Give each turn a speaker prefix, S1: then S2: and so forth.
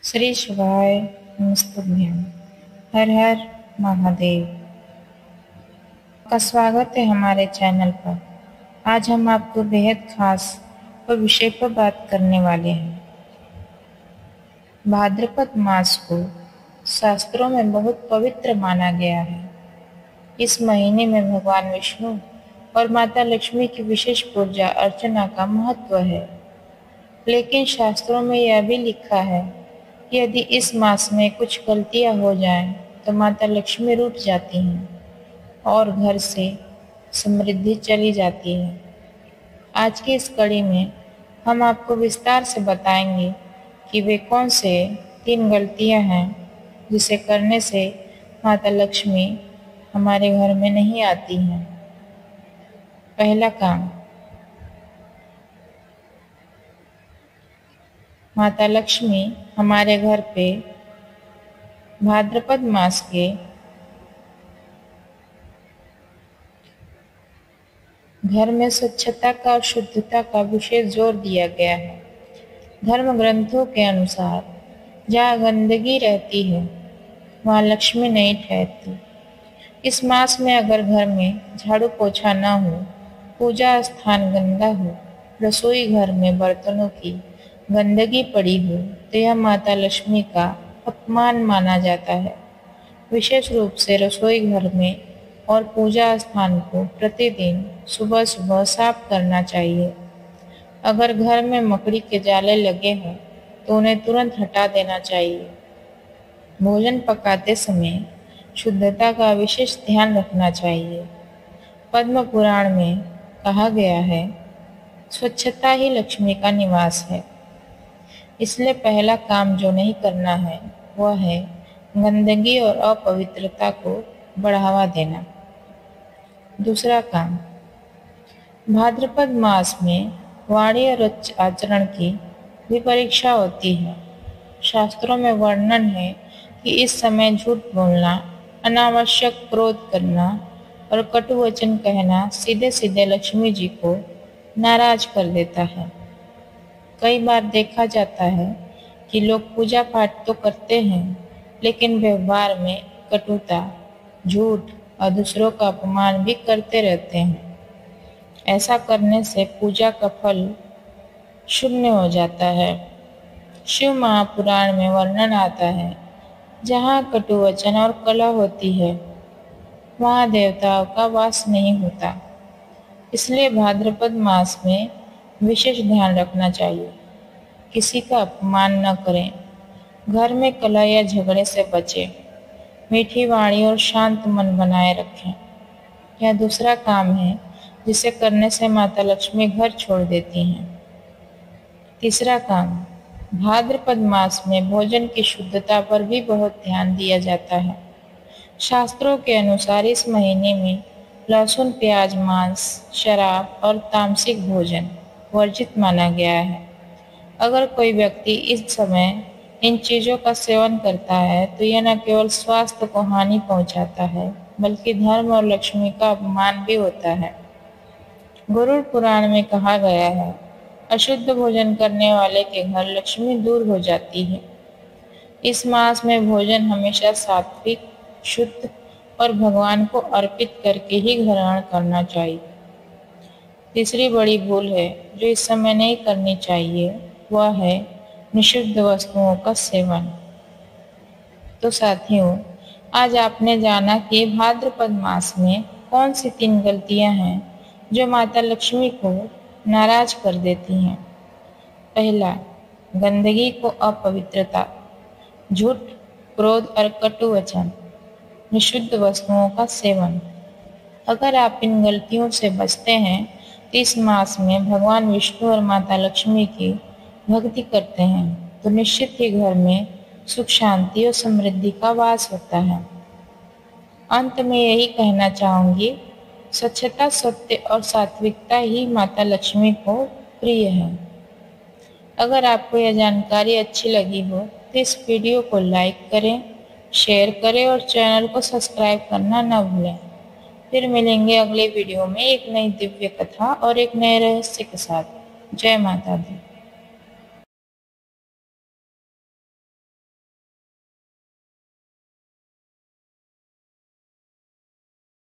S1: श्री शिवाय नमस्तुभ्यं। हर हर महादेव। आपका स्वागत है हमारे चैनल पर। आज हम आपको बेहद खास और विषय पर बात करने वाले हैं। भाद्रपद मास को शास्त्रों में बहुत पवित्र माना गया है। इस महीने में भगवान विष्णु और माता लक्ष्मी की विशेष पूजा अर्चना का महत्व है। लेकिन शास्त्रों में यह भी लिखा है कि यदि इस मास में कुछ गलतियां हो जाएं तो माता लक्ष्मी रूठ जाती हैं और घर से समृद्धि चली जाती है। आज की इस कड़ी में हम आपको विस्तार से बताएंगे कि वे कौन से 3 गलतियां हैं जिसे करने से माता लक्ष्मी हमारे घर में नहीं आती हैं। पहला काम, माता लक्ष्मी हमारे घर पे भाद्रपद मास के घर में स्वच्छता का और शुद्धता का विशेष जोर दिया गया है। धर्म ग्रंथों के अनुसार जहाँ गंदगी रहती है वहाँ लक्ष्मी नहीं ठहरती। इस मास में अगर घर में झाड़ू पोछा न हो, पूजा स्थान गंदा हो, रसोई घर में बर्तनों की गंदगी पड़ी हो तो यह माता लक्ष्मी का अपमान माना जाता है। विशेष रूप से रसोई घर में और पूजा स्थान को प्रतिदिन सुबह सुबह साफ करना चाहिए। अगर घर में मकड़ी के जाले लगे हों तो उन्हें तुरंत हटा देना चाहिए। भोजन पकाते समय शुद्धता का विशेष ध्यान रखना चाहिए। पद्म पुराण में कहा गया है, स्वच्छता ही लक्ष्मी का निवास है। इसलिए पहला काम जो नहीं करना है वह है गंदगी और अपवित्रता को बढ़ावा देना। दूसरा काम, भाद्रपद मास में वाणी और आचरण की भी परीक्षा होती है। शास्त्रों में वर्णन है कि इस समय झूठ बोलना, अनावश्यक क्रोध करना और कटु वचन कहना सीधे सीधे लक्ष्मी जी को नाराज कर देता है। कई बार देखा जाता है कि लोग पूजा पाठ तो करते हैं लेकिन व्यवहार में कटुता, झूठ और दूसरों का अपमान भी करते रहते हैं। ऐसा करने से पूजा का फल शून्य हो जाता है। शिव महापुराण में वर्णन आता है, जहाँ कटु वचन और कलह होती है वहाँ देवताओं का वास नहीं होता। इसलिए भाद्रपद मास में विशेष ध्यान रखना चाहिए। किसी का अपमान न करें, घर में कलह या झगड़े से बचें, मीठी वाणी और शांत मन बनाए रखें। यह दूसरा काम है जिसे करने से माता लक्ष्मी घर छोड़ देती हैं। तीसरा काम, भाद्रपद मास में भोजन की शुद्धता पर भी बहुत ध्यान दिया जाता है। शास्त्रों के अनुसार इस महीने में लहसुन, प्याज, मांस, शराब और तामसिक भोजन वर्जित माना गया है। अगर कोई व्यक्ति इस समय इन चीजों का सेवन करता है तो यह न केवल स्वास्थ्य को हानि पहुंचाता है बल्कि धर्म और लक्ष्मी का अपमान भी होता है। गरुड़ पुराण में कहा गया है, अशुद्ध भोजन करने वाले के घर लक्ष्मी दूर हो जाती है। इस मास में भोजन हमेशा सात्विक, शुद्ध और भगवान को अर्पित करके ही ग्रहण करना चाहिए। तीसरी बड़ी भूल है जो इस समय नहीं करनी चाहिए, वह है निषिद्ध वस्तुओं का सेवन। तो साथियों, आज आपने जाना कि भाद्रपद मास में कौन सी 3 गलतियां हैं जो माता लक्ष्मी को नाराज कर देती हैं। पहला, गंदगी को अपवित्रता, झूठ, क्रोध और कटु वचन, निषिद्ध वस्तुओं का सेवन। अगर आप इन गलतियों से बचते हैं तो इस मास में भगवान विष्णु और माता लक्ष्मी की भक्ति करते हैं तो निश्चित ही घर में सुख, शांति और समृद्धि का वास होता है। अंत में यही कहना चाहूंगी, स्वच्छता, सत्य और सात्विकता ही माता लक्ष्मी को प्रिय है। अगर आपको यह जानकारी अच्छी लगी हो तो इस वीडियो को लाइक करें, शेयर करें और चैनल को सब्सक्राइब करना न भूलें। फिर मिलेंगे अगले वीडियो में एक नई दिव्य कथा और एक नए रहस्य के साथ। जय माता दी।